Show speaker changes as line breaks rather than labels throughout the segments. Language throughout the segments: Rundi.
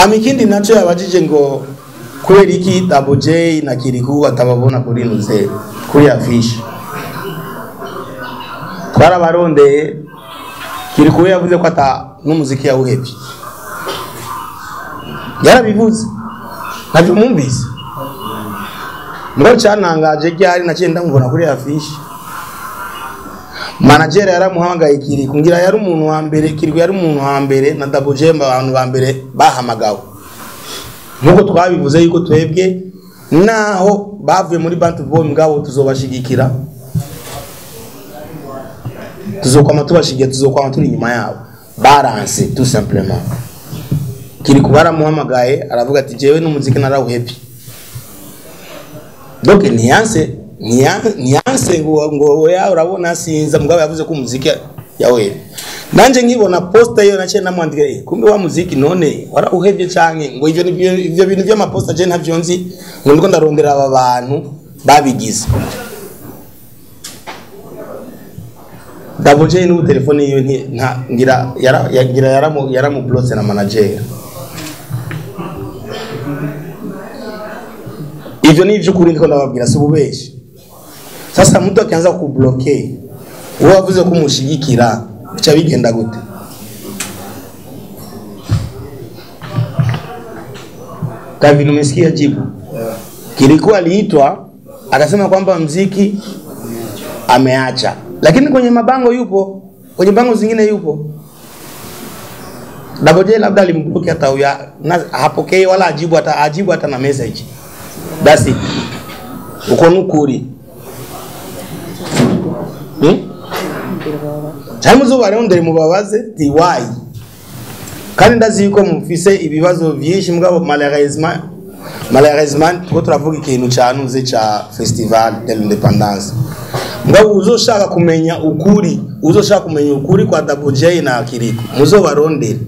hama ikindi naco yabajije ngo kubera iki Double J na Kiriku atababona kuri nuze kuri afishe. Twarabarondeye Kiriku yavuze ko ata n'umuziki yawuhebye. Yarabivuze navyo mwumvise. Ngo cyanangaje ryari naciye ndamubona kuri afishe. Manager yaramuhamagaye Kiriku ngira yari umuntu wa mbere, Kiriku yari umuntu wa mbere na Double J abantu ba mbere bahamagawe. Nuko twabivuze yuko twebwe naho bavuye muri Bantu Boy mugabo tuzobashigikira. Tuzokwama tubashigiye, tuzokwama turi inyuma yabo. Balance tout simplement. Kiriku baramuhamagaye aravuga ati jewe n'umuziki narawuhebye. Donc niyanse ngo ya urabona sinza mugabo yavuze ko umuziki yawe. Nanje nkibona posta yo naciye namwandika kumbe wa muziki none warauhebye canke ngo ivyo bintu bya maposta je ntavyo nzi ngo ndiko ndarondera aba bantu babigize. Double J n'ubu telefone iyo ngira yaramu block na manager. Ivyo ni ivy'ukuri ndiko ndababwira si ububeshi. Sasa mtu akianza kubloke wewe wavuze ko umushigikira bica bigenda gute? Kavino umesikia jibu. Kiriku aliitwa akasema kwamba muziki ameacha. Lakini kwenye mabango yupo, kwenye bango zingine yupo. Double J labda alimbloki hata huya hapokei wala ajibu hata na message. That's it. Uko nukuri. Chamuzo barondere mubabaze ti why. Kandi ndazi yuko mufise ibibazo byinshi mugabo malheureusement tuko turavuga ikintu cyanuze ca Festival de l'Independance. Mugabo uzoshaka kumenya ukuri kwa Double J na Kiriku muzobarondere.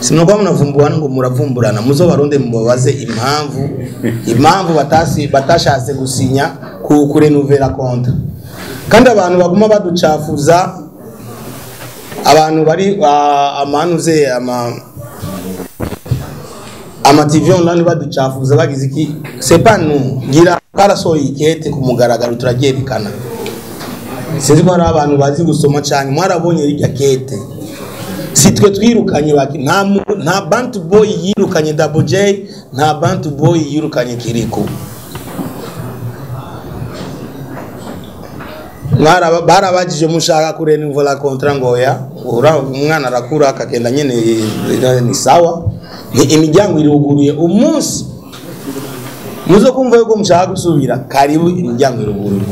Sinogwa munavumbuana ngo muravumburana muzobaronde mubabaze impamvu batashatse gusinya ku renouveler compte. Kandi abantu baguma baducafuza abantu bari amanuze ama TV online baducafuza bagize iki c'est pas nous ngira karasoye ikete ku mugaragaro turagerekana. Sinzi ko ari abantu bazi gusoma cyane mwarabonye irya kete. Sitwe twirukanye baki nta Bantu Boy yirukanye Double J, nta Bantu Boy yirukanye Kiriku. Barabajije mushaka kurenouveler contrat ngoya umwana arakura akagenda nyene ni sawa ni imiryango iruguruye umunsi muzo kumva yuko mushaka gusubira karibu imiryango iruguruye.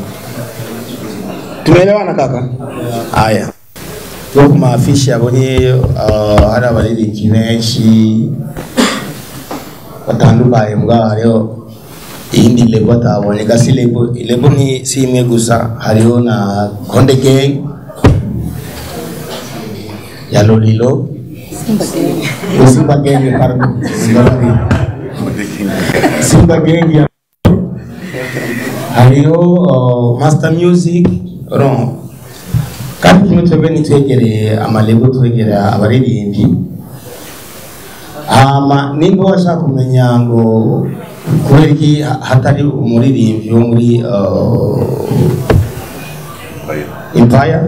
Tumeelewana kaka? Haya. Yo kuma afishi yabonye hari abaririmbyi benshi batandubaye mbwa rero indi lebo tabone gasi lebo ni si imwe gusa hariho na Konde Gang ya Lolilo Simba Gang pardon Simba Gang ya hariho Master Music ron kandi kimwe twebwe nitwegere amalebo twegere abaririmbyi nimba washaka kumenya ngo kubera iki hatari umuririmbyi wo muri Empire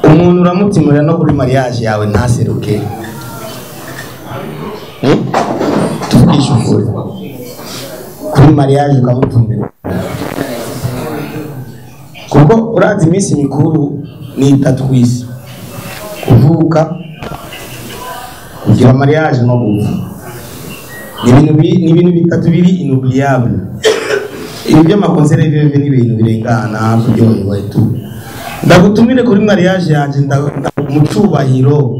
umuntu uramutimurira no kuri mariage yawe ntaseruke tukisha ukuri kuri mariage ukamutumira kuko urazi iminsi mikuru ni itatu kwisi kuvuka kugira mariage no gupfa ni ibintu bitatu biri inoubliable. Ibi by'amakonsere bive ni ibintu birengana kuryoherwa tu. Ndagutumire kuri mariage yanje ndamucubahiro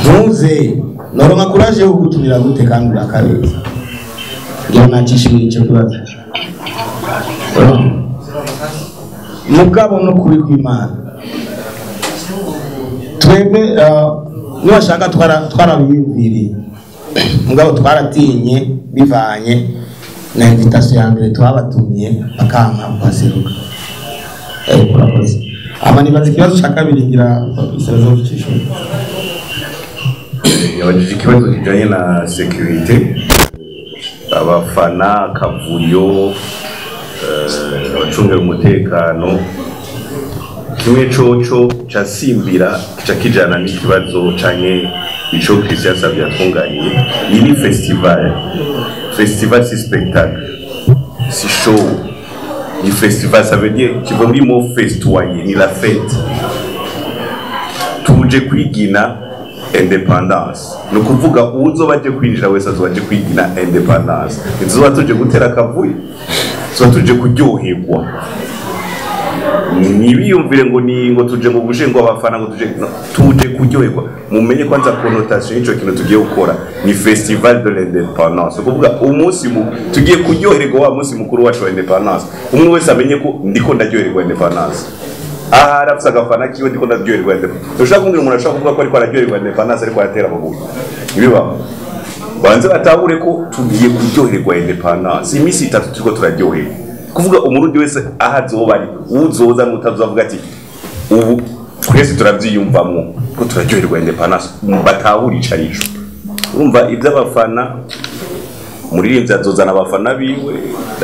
ntuze noronka courage yo gutumira gute kandi urakabeza ngiye nakishimira cyo kubaza mugabo no kuri kw'Imana twebwe niwashaka twarabiyumviriye mugabo twaratinye bivanye na invitation ya mbere twabatumiye bakanka baseruka kurakoze amani bazi kibazo cha kabiri ngira isazo cy'ishuri
yabajije ikibazo kijanye na security, abafana, kavuyo, abacungera umutekano. Kimwe coco casimbira kica kijana n'ikibazo canke ico Christian Savio yatunganiye. Iyi ni festival si spectacle, si show. Ni festival, ça veut dire qu'il veut dire mot festoyer, ni la fête. Tuje kwigina independence. No kuvuga uzo baje kwinjira wese azobaje kwigina independence. Izo tuje gutera kavuye. So tuje kuryoherwa. Nibiyumvire ngo tuje mu bushengo abafana ngo tuje kuryoherwa. Mumenye kwanza connotation y'ico kintu tugiye gukora ni festival de l'indépendance. Kuvuga umunsi tugiye kuryoherwa wa munsi mukuru wacu wa independence. Umwe wese amenye ko ndiko ndaryoherwa independence. Aha arafisa agafana kiwe ndiko ndaryoherwa independence. Ushaka kumbwira umuntu ashaka kuvuga ko ariko araryoherwa independence ariko aratera amabuye. Ibiba banze batahure ko tugiye kuryoherwa independence. Imisi 3 turiko turaryoherwa. Kuvuga umurundi wese ahazoba ari uzoza n'utazavuga ati ubu twese turavyiyumvamwo ko turaryoherwa independence batahura icarijo. Urumva iby'abafana muririmbyi azozana abafana biwe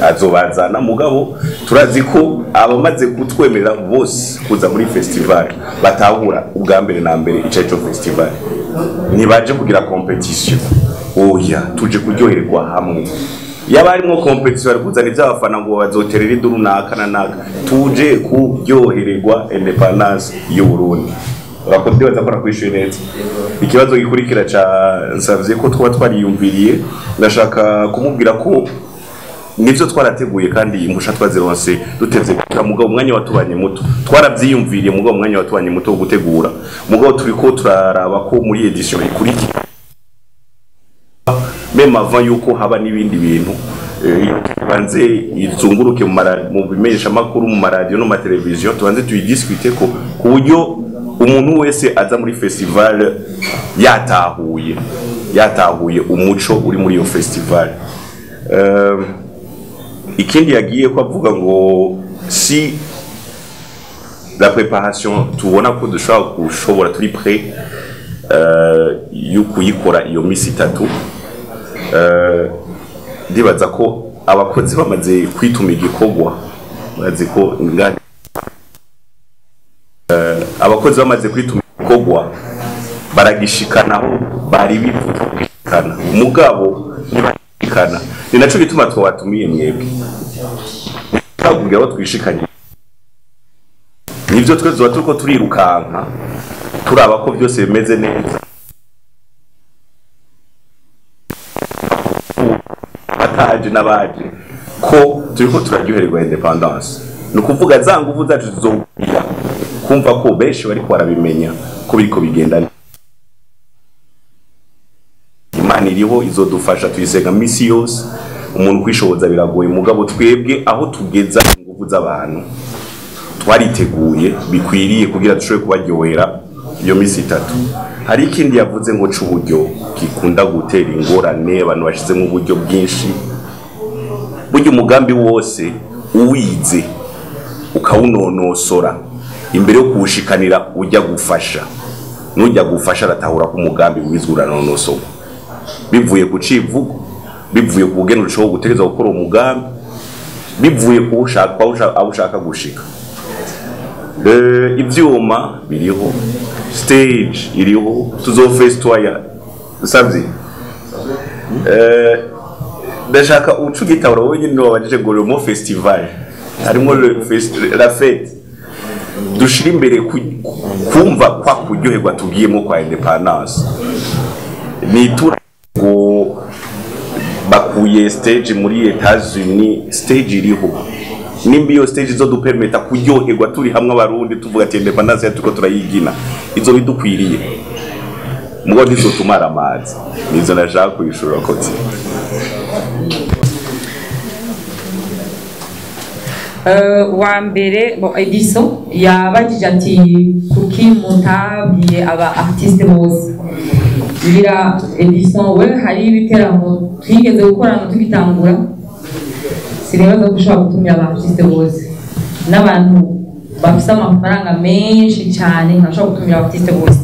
azobazana mugabo turazi ko abamaze kutwemerera bose kuza muri festival batahura ubwa mbere na mbere ico festival ntibaje kugira competition. Oya tuje kuryoherwa hamwe. Yabarimwo competition bari kuzana iby'abafana ngo bazoterera iduru naka na naka. Tuje kuryoherwa independence y'u Burundi. Urakoze bazakora kwishyuye neza. Ikibazo gikurikira ca nsavye ko twariyumviriye, ndashaka kumubwira ko nivyo twarateguye kandi impusha twazironse dutevye mugabo umwanya watubanye muto. Twaravyiyumviriye mugabo umwanya watubanye muto wo gutegura. Mugabo turiko turaraba ko muri edition ikurikira même avant yuko haba n'ibindi bintu banze izunguruke mu bimenyesha makuru mu radio no ma television tubanze tuyidiscute ko ku buryo umuntu wese aza muri festival yatahuye umuco uri muri iyo festival. Ikindi yagiye ko avuga ngo si la préparation tubona ko dushobora turi prêt y'ukuyikora iyo misi 3. Ndibaza ko abakozi bamaze kwituma igikorwa bazi ko abakozi bamaze kwituma igikorwa baragishikanaho bari bipfukana umugabo ntibashikana. Ni naco gituma twatumiye mwebwe kugira ngo twishikanye nivyo twese turiko turirukanka turaba ko byose bimeze neza. Bataje n'abaje ko turiko turaryoherwa independence. Nukuvuga za nguvu zacu zizongera kumva ko benshi bari barabimenya ko biriko bigenda. Imana iriho izodufasha tuyisega misi yose. Umuntu kwishoboza biragoye mugabo twebwe aho tugeza inguvu z'abantu twariteguye bikwiriye kugira dushobore kubaryohera iyo misi 3. Hari ikindi yavuze ngo c'uburyo kikunda gutera ingorane abantu bashize mu buryo bwinshi. Buryo umugambi wose uwize ukawunonosora imbere yo kuwushikanira ujya gufasha nujya gufasha aratahura ko umugambi wizura nonoso bivuye ku civugo bivuye ku bugeno cyo gutegeza gukora umugambi bivuye ku ushaka gushika. Ivyuma biriho, stage iriho, tuzofestoya savye. Ndashaka ucugitawura wowe nyine wabajije ngo le mot festival harimo la fête. Dushira imbere kumva kwa kuryoherwa tugiyemo kwa independence. Ni ngo bakuye stage muri Etats-Unis, stage iriho nimbi yo stage zo dupermeta kuryoherwa turi hamwe abarundi tuvuga ati independence yatuko turayigina izo bidukwiriye mugo ndizotumara amazi nizo nashaka kuyishura kotse.
Wa mbere Edison yabajije ati kuki muntabwiye aba artiste bose. Bira Edison we hari ibiteramo twigeze gukorana tugitangura sinibaza ko ushobora gutumira aba artiste bose n'abantu bafise amafaranga menshi cyane ntashobora gutumira aba artiste bose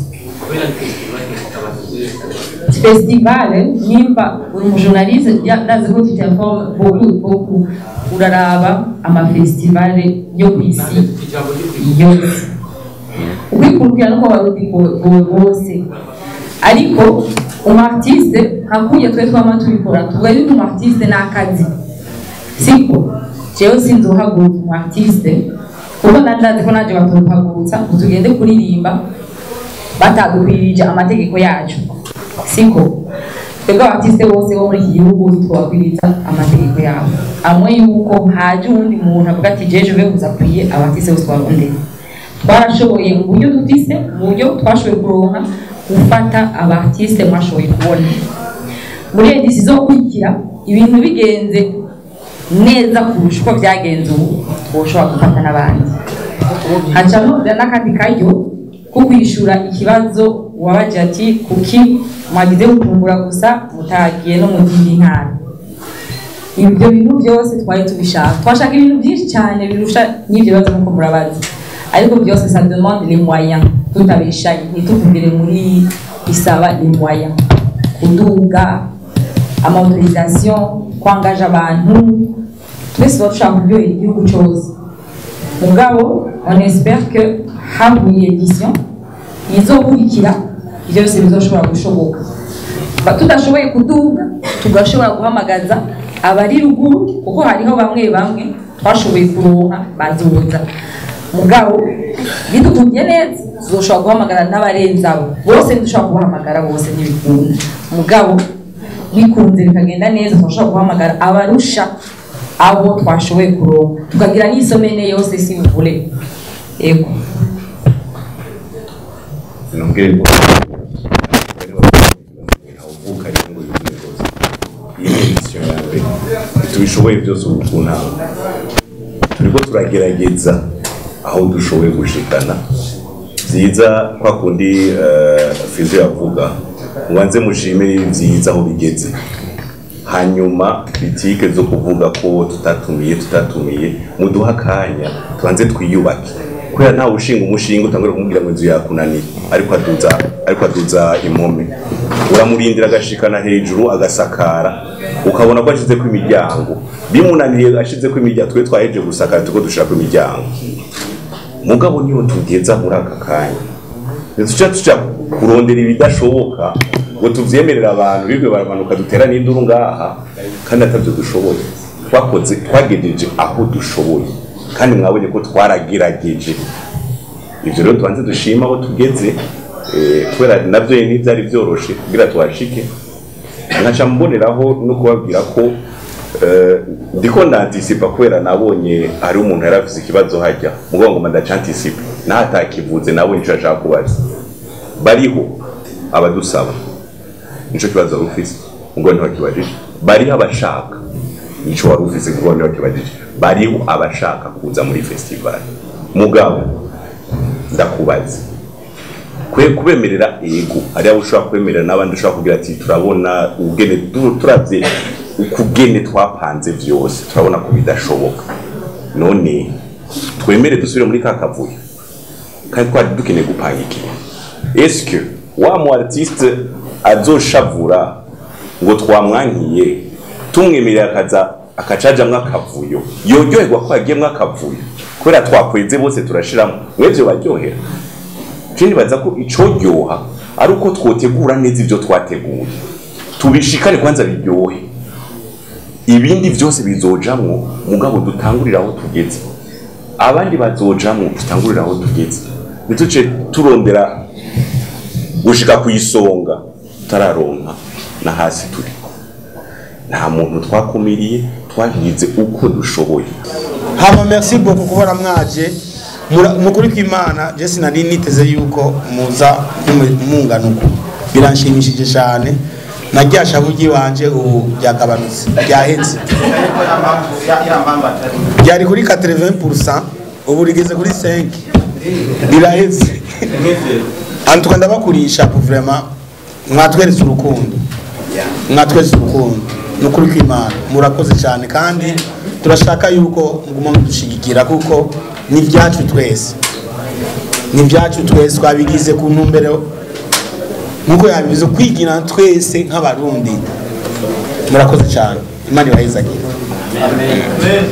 festival nimba uri umujournaliste naze ko tutinforme beaucoup uraraba amafestivale yo kwisi yose ubikurikirana uko abarundi bose ariko umartiste hakuye twe twama tubikora tuvuga yuko umartiste n'akazi siko jewe sinzohagurutsa umartiste kuko nandazi ko naje batohagurutsa tugende kuririmba batadukwirije amategeko yacu siko twebwe abartiste bose bo muri iki gihugu twakwiriza amategeko yabo amwe yuko haje uwundi muntu avuga ati jeje be uzakwiye abartiste bose barondera twarashoboye mu buryo dufise mu buryo twashoboye kuronka gufata abartiste mwashoboye kubona muri edisi zo gukurikira ibintu bigenze neza kurusha uko byagenze ubu twoshobora gufata n'abandi hacamo n'akandi karyo ko kwishura ikibazo wabaje ati kuki mwagize gutumbura gusa mutagiye no mu zindi ntara ibyo bintu byose twari tubishaka twashaka ibintu byinshi cyane birusha n'ibyo bibazo nk'uko murabazi ariko byose ça demande les moyens tutabishanye ntituvugire muri isaba les moyens kuduga amautorisation kwangaje abantu twese bashaka kuryohera igihugu cyose mugabo on espère que habuye édition izokurikira ibyo byose bizoshobora gushoboka tudashoboye kuduga tugashobora guhamagaza abari ruguru kuko hariho bamwe twashoboye kuronka bazoza mugabo bidukubye neza tuzoshobora guhamagara n'abarenzabo bose dushobora guhamagara bose n'ibikunda mugabo bikunze bikagenda neza twashobora guhamagara abarusha abo twashoboye kuronka tukagira n'isomene yose si mvule ego
nongeye tubishoboye byose ukuntu turiko turagerageza aho dushoboye gushikana byiza kwa kundi Fizo yavuga ubanze mushimire byiza aho bigeze hanyuma bitike zo kuvuga ko tutatumiye muduha kanya tubanze twiyubake kubera nta ushinga umushinga utangura kumubwira ngo inzu yakunaniye ariko aduza impome uramurindira agashikana hejuru agasakara ukabona ko ashize ku imiryango bimunaniye ashize ku imiryango twe twaheje gusakara tuko dushaka ku imiryango mugabo niyo tugeza muri aka kanya tuca kurondera ibidashoboka ngo tuvyemerera abantu bigwe baramanuka dutera n'induru ngaha kandi atavyo dushoboye twagejeje aho dushoboye kandi mwabonye ko twaragerageje ivyo rero tubanze dushima aho tugeze kubera navyo n'ivyari vyoroshe kugira twashike nkaca mboneraho no kubabwira ko ndiko ndantisipa kubera nabonye ari umuntu yarafise ikibazo hajya mugongo mandacantisipa natakivuze nabonye ico ashaka kubaza bariho abadusaba nico kibazo rufise ngo ntibakibajije bariho abashaka nico wari ufise ngo ntibakibajije bariho abashaka kuza muri festival mugabo ndakubaza kubemerera ego ari abo ushobora kwemerera n'abandi ushobora kugira ati turabona ubwene turavye ukugene twapanze vyose turabona ko bidashoboka none twemere dusubire muri kakavuyo kandi twari dukeneye gupanga iki est-ce que wa mu artiste azoshavura ngo twamwankiye tumwemerera akacaja mwakavuyo yoryoherwa ko yagiye mwakavuyo kubera twakweze bose turashiramo mwevyo baryohera kindi baza ko icoryoha ari uko twotegura neza ivyo twateguye tubishikane kwanza biryohe ibindi byose bizojamwo mugabo dutangurira aho tugeze abandi bazojamwo dutangurira aho tugeze nituce turondera gushika kuyisonga tararonka na hasi turi nta muntu twakumiriye twagize uko dushoboye
hama merci beaucoup kubona mwaje mukuri kw'Imana je sinari niteze yuko muza munganuko biranshimishije cyane naryasha bugi wanje ubu byagabanutse byahenze byari kuri 80% ubu rigeze kuri 5 biraheze antuka ndabakurisha vraiment mwatweretse urukundo nukuri kw'Imana murakoze cyane kandi turashaka yuko nguma mudushigikira kuko ni byacu twese twabigize ku ntumbero nkuko yabivuze kwigira twese nk'abarundi murakoze cyane imana ibahezagire. Amen.